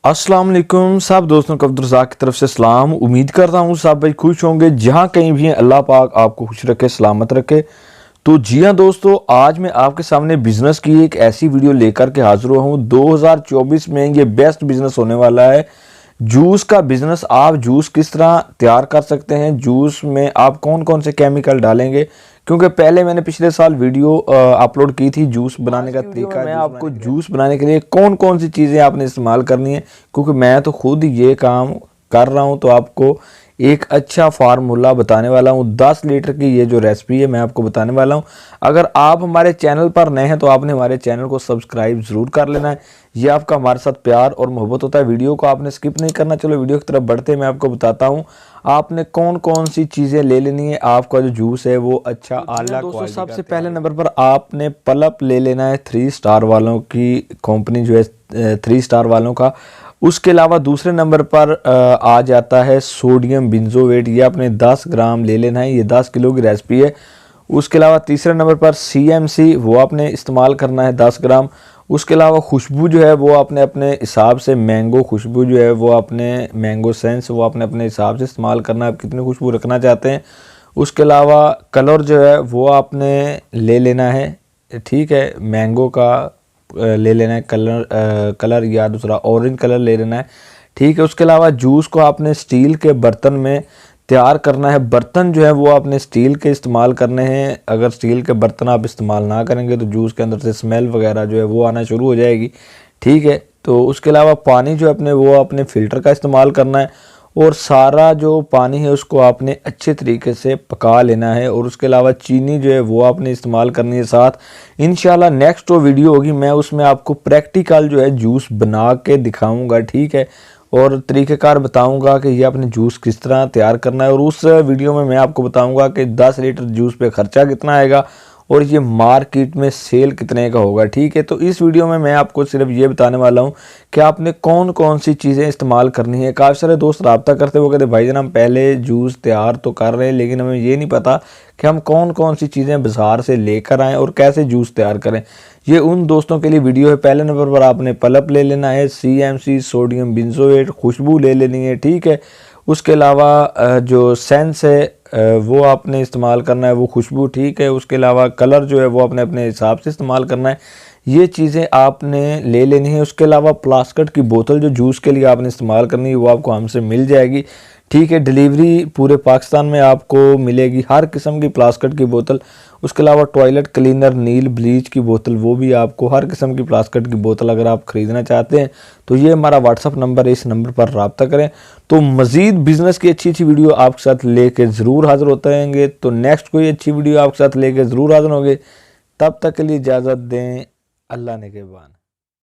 अस्सलाम वालेकुम सब दोस्तों को अब्दुर्रज़ाक की तरफ से सलाम। उम्मीद करता हूँ सब भाई खुश होंगे, जहाँ कहीं भी हैं अल्लाह पाक आपको खुश रखे, सलामत रखे। तो जी हाँ दोस्तों, आज मैं आपके सामने बिज़नेस की एक ऐसी वीडियो लेकर के हाजिर हुआ हूँ। 2024 में ये बेस्ट बिज़नेस होने वाला है, जूस का बिज़नेस। आप जूस किस तरह तैयार कर सकते हैं, जूस में आप कौन कौन से केमिकल डालेंगे, क्योंकि पहले मैंने पिछले साल वीडियो अपलोड की थी जूस बनाने का तरीका। मैं आपको जूस बनाने के लिए कौन कौन सी चीज़ें आपने इस्तेमाल करनी है, क्योंकि मैं तो खुद ये काम कर रहा हूँ, तो आपको एक अच्छा फार्मूला बताने वाला हूँ। 10 लीटर की ये जो रेसिपी है मैं आपको बताने वाला हूँ। अगर आप हमारे चैनल पर नए हैं तो आपने हमारे चैनल को सब्सक्राइब ज़रूर कर लेना है। ये आपका हमारे साथ प्यार और मोहब्बत होता है। वीडियो को आपने स्किप नहीं करना। चलो वीडियो की तरफ बढ़ते मैं आपको बताता हूँ आपने कौन कौन सी चीज़ें ले लेनी है। आपका जो जूस है वो अच्छा आला क्वालिटी का। सबसे पहले नंबर पर आपने पल्प ले लेना है 3 स्टार वालों की कंपनी जो है 3 स्टार वालों का। उसके अलावा दूसरे नंबर पर आ जाता है सोडियम बेंजोएट। ये आपने 10 ग्राम ले लेना है, ये 10 किलो की रेसिपी है। उसके अलावा तीसरे नंबर पर CMC, वो आपने इस्तेमाल करना है 10 ग्राम। उसके अलावा खुशबू जो है वो आपने अपने हिसाब से, मैंगो खुशबू जो है वो आपने, मैंगो सेंस, वो आपने अपने हिसाब से इस्तेमाल करना है, आप कितनी खुशबू रखना चाहते हैं। उसके अलावा कलर जो है वो आपने ले लेना है, ठीक है, मैंगो का ले लेना है कलर या दूसरा ऑरेंज कलर ले लेना है, ठीक है। उसके अलावा जूस को आपने स्टील के बर्तन में तैयार करना है। बर्तन जो है वो आपने स्टील के इस्तेमाल करने हैं। अगर स्टील के बर्तन आप इस्तेमाल ना करेंगे तो जूस के अंदर से स्मेल वगैरह जो है वो आना शुरू हो जाएगी, ठीक है। तो उसके अलावा पानी जो अपने वो अपने फ़िल्टर का इस्तेमाल करना है, और सारा जो पानी है उसको आपने अच्छे तरीके से पका लेना है। और उसके अलावा चीनी जो है वो आपने इस्तेमाल करनी है साथ। इंशाल्लाह नेक्स्ट जो वीडियो होगी मैं उसमें आपको प्रैक्टिकल जो है जूस बना के दिखाऊंगा, ठीक है, और तरीक़ेकार बताऊंगा कि ये आपने जूस किस तरह तैयार करना है। और उस वीडियो में मैं आपको बताऊंगा कि 10 लीटर जूस पे ख़र्चा कितना आएगा और ये मार्केट में सेल कितने का होगा, ठीक है। तो इस वीडियो में मैं आपको सिर्फ ये बताने वाला हूँ कि आपने कौन कौन सी चीज़ें इस्तेमाल करनी है। काफ़ी सारे दोस्त रब्ता करते वो कहते भाई जान हम पहले जूस तैयार तो कर रहे हैं, लेकिन हमें ये नहीं पता कि हम कौन कौन सी चीज़ें बाज़ार से लेकर आएँ और कैसे जूस तैयार करें। ये उन दोस्तों के लिए वीडियो है। पहले नंबर पर आपने पल्प ले लेना है, CMC सोडियम बेंजोएट, खुशबू ले लेनी है, ठीक है। उसके अलावा जो सेंस है वो आपने इस्तेमाल करना है, वो खुशबू, ठीक है। उसके अलावा कलर जो है वो आपने अपने हिसाब से इस्तेमाल करना है। ये चीज़ें आपने ले लेनी है। उसके अलावा प्लास्टिक की बोतल जो जूस के लिए आपने इस्तेमाल करनी है वो आपको हमसे मिल जाएगी, ठीक है। डिलीवरी पूरे पाकिस्तान में आपको मिलेगी, हर किस्म की प्लास्टिक की बोतल। उसके अलावा टॉयलेट क्लीनर, नील ब्लीच की बोतल, वो भी आपको, हर किस्म की प्लास्टिक की बोतल अगर आप ख़रीदना चाहते हैं तो ये हमारा व्हाट्सअप नंबर है, इस नंबर पर रब्ता करें। तो मज़ीद बिज़नेस की अच्छी अच्छी वीडियो आपके साथ लेके ज़रूर हाज़िर होते रहेंगे। तो नेक्स्ट कोई अच्छी वीडियो आपके साथ लेके ज़रूर हाज़िर होंगे। तब तक के लिए इजाज़त दें। अल्लाह ने के बान।